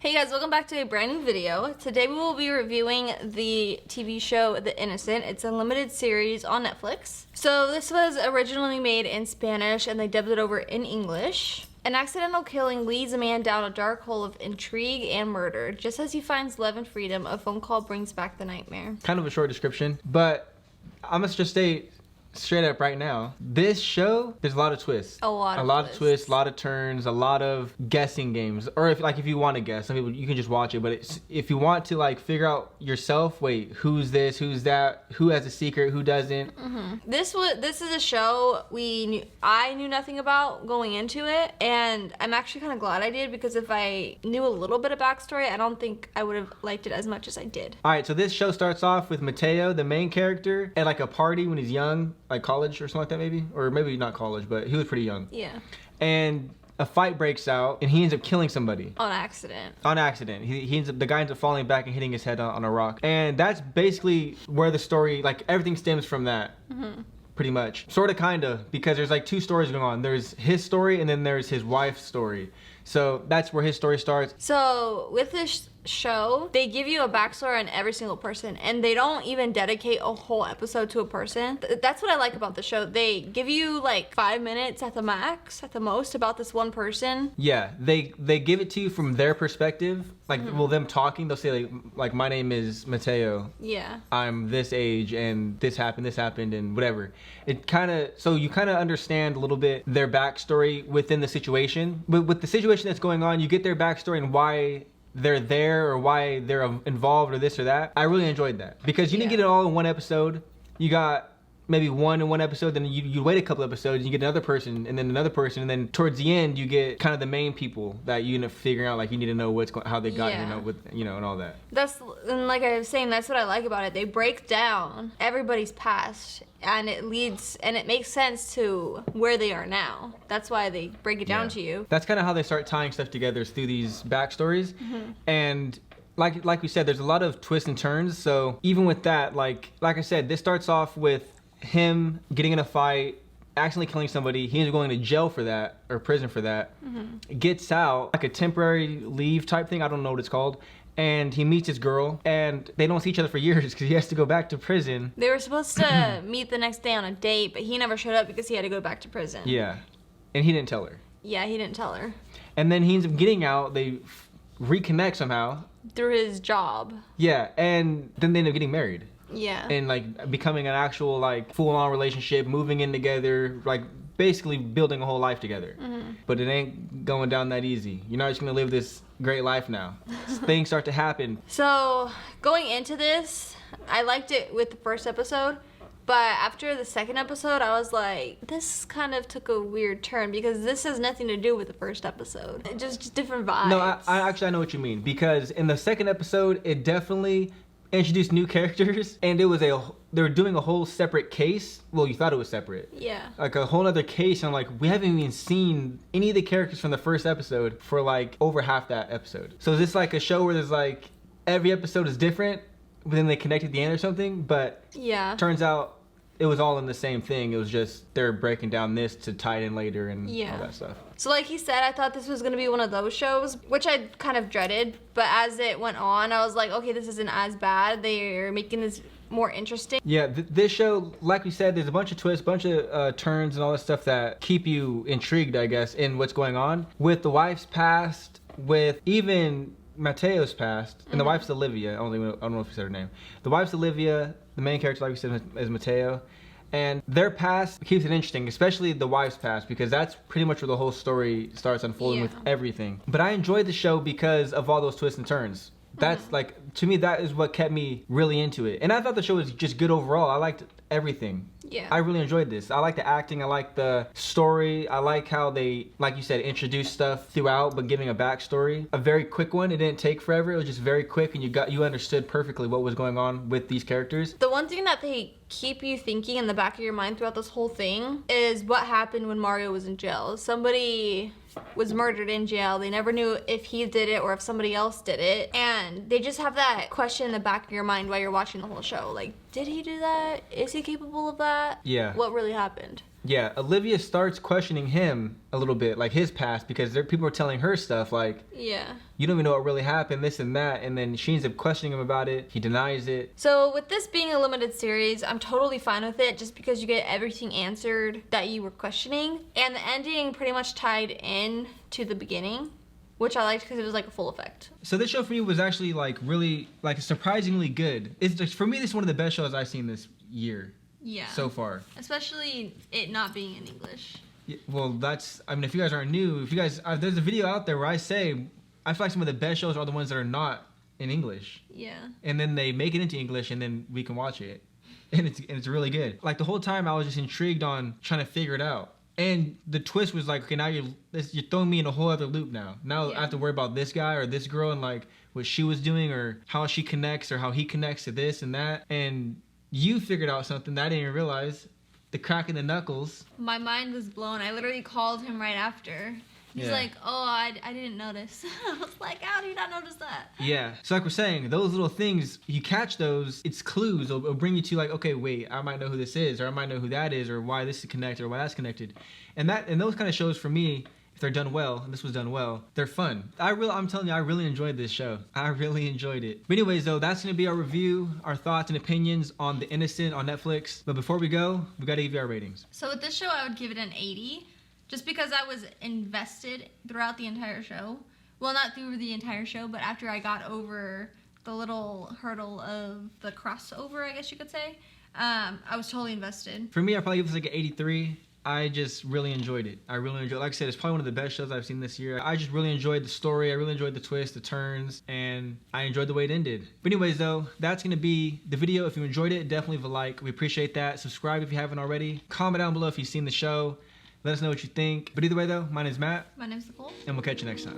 Hey guys, welcome back to a brand new video. Today we will be reviewing the TV show The Innocent. It's a limited series on Netflix. So this was originally made in Spanish and they dubbed it over in English. An accidental killing leads a man down a dark hole of intrigue and murder. Just as he finds love and freedom, a phone call brings back the nightmare. Kind of a short description, but I must just say straight up right now, this show, there's a lot of twists. A lot of twists, a lot of turns, a lot of guessing games. Or if you want to guess, some people, you can just watch it. But if you want to figure out yourself, wait, who's this, who's that, who has a secret, who doesn't. Mm-hmm. This is a show I knew nothing about going into it, and I'm actually kind of glad I did, because if I knew a little bit of backstory, I don't think I would have liked it as much as I did. All right, so this show starts off with Mateo, the main character, at a party when he's young. Like college or something like that, maybe, or maybe not college, but he was pretty young. Yeah. And a fight breaks out, and he ends up killing somebody on accident. On accident, the guy ends up falling back and hitting his head on a rock, and that's basically where the story, everything stems from that. Mm-hmm. Pretty much, sort of, kind of, because there's two stories going on. There's his story, and then there's his wife's story. So that's where his story starts. So with this show, they give you a backstory on every single person, and they don't even dedicate a whole episode to a person. That's what I like about the show. They give you 5 minutes at the max, at the most, about this one person. Yeah, they give it to you from their perspective. Them talking, they'll say my name is Mateo. Yeah. I'm this age, and this happened, and whatever. So you kind of understand a little bit their backstory within the situation. But with the situation that's going on, you get their backstory and why they're there or why they're involved or this or that. I really enjoyed that because you didn't get it all in one episode. You got maybe one in one episode, then you wait a couple episodes, and you get another person, and then another person, and then towards the end you get kind of the main people that you end up figuring out. You need to know how they got here, and all that. And like I was saying, that's what I like about it. They break down everybody's past, and it makes sense to where they are now. That's why they break it down to you. That's kind of how they start tying stuff together, is through these backstories. Mm-hmm. And like we said, there's a lot of twists and turns. So even with that, like I said, this starts off with him getting in a fight, accidentally killing somebody. He ends up going to jail for that, or prison for that. Mm-hmm. Gets out, a temporary leave type thing, I don't know what it's called. And he meets his girl, and they don't see each other for years because he has to go back to prison. They were supposed to meet the next day on a date, but he never showed up because he had to go back to prison. Yeah, and he didn't tell her. Yeah, he didn't tell her. And then he ends up getting out. They reconnect somehow. Through his job. Yeah, and then they end up getting married. Yeah. And becoming an actual full-on relationship, moving in together, basically building a whole life together. Mm-hmm. But it ain't going down that easy. You're not just gonna live this great life now. Things start to happen. So going into this, I liked it with the first episode, but after the second episode, I was like, this kind of took a weird turn, because this has nothing to do with the first episode. Just different vibes. No, I know what you mean, because in the second episode, it definitely introduced new characters, and they were doing a whole separate case. Well, you thought it was separate. Yeah. A whole other case, and we haven't even seen any of the characters from the first episode for over half that episode. So is this a show where there's every episode is different, but then they connect at the end or something? But yeah, turns out it was all in the same thing. It was just they're breaking down this to tie it in later and all that stuff. So like he said, I thought this was going to be one of those shows, which I kind of dreaded. But as it went on, I was like, okay, this isn't as bad. They're making this more interesting. Yeah, this show, like we said, there's a bunch of twists, bunch of turns and all that stuff that keep you intrigued, I guess, in what's going on. With the wife's past, with even Mateo's past, and the wife's Olivia. I don't know if you said her name. The wife's Olivia. The main character, like we said, is Mateo. And their past keeps it interesting, especially the wife's past, because that's pretty much where the whole story starts unfolding with everything. But I enjoyed the show because of all those twists and turns. That's to me, that is what kept me really into it. And I thought the show was just good overall. I liked everything. Yeah. I really enjoyed this. I like the acting. I like the story. I like how they, like you said, introduced stuff throughout, but giving a backstory. A very quick one. It didn't take forever. It was just very quick, and you understood perfectly what was going on with these characters. The one thing that they keep you thinking in the back of your mind throughout this whole thing is what happened when Mario was in jail. Somebody was murdered in jail. They never knew if he did it or if somebody else did it. And they just have that question in the back of your mind while you're watching the whole show. did he do that? Is he capable of that? Yeah. What really happened? Yeah, Olivia starts questioning him a little bit, like his past, because people are telling her stuff like, Yeah. you don't even know what really happened, this and that, and then she ends up questioning him about it. He denies it. So with this being a limited series, I'm totally fine with it just because you get everything answered that you were questioning. And the ending pretty much tied in to the beginning, which I liked because it was like a full effect. So this show for me was actually like really, like surprisingly good. It's for me, this is one of the best shows I've seen this year. Yeah. So far. Especially it not being in English. Yeah, well, I mean, if you guys aren't new, if you guys, there's a video out there where I say, I feel like some of the best shows are the ones that are not in English. Yeah. And then they make it into English and then we can watch it. And it's really good. Like the whole time I was just intrigued on trying to figure it out. And the twist was like, okay, now you're throwing me in a whole other loop now. Now I have to worry about this guy or this girl and like what she was doing or how she connects or how he connects to this and that. And you figured out something that I didn't even realize. The crack in the knuckles. My mind was blown. I literally called him right after. He's like, oh, I didn't notice. I was like, how do you not notice that? Yeah. So like we're saying, those little things, you catch those, it's clues. It'll bring you to like, okay, wait, I might know who this is, or I might know who that is, or why this is connected, or why that's connected. And those kind of shows for me, if they're done well, and this was done well, they're fun. I'm telling you, I really enjoyed this show. I really enjoyed it. But anyways, though, that's going to be our review, our thoughts and opinions on The Innocent on Netflix. But before we go, we got to give you our ratings. So with this show, I would give it an 80, just because I was invested throughout the entire show. Well, not through the entire show, but after I got over the little hurdle of the crossover, I guess you could say, I was totally invested. For me, I probably give this like an 83. I just really enjoyed it. I really enjoyed it. Like I said, it's probably one of the best shows I've seen this year. I just really enjoyed the story. I really enjoyed the twists, the turns, and I enjoyed the way it ended. But anyways, though, that's going to be the video. If you enjoyed it, definitely leave a like. We appreciate that. Subscribe if you haven't already. Comment down below if you've seen the show. Let us know what you think. But either way, though, my name's Matt. My name's Nicole. And we'll catch you next time.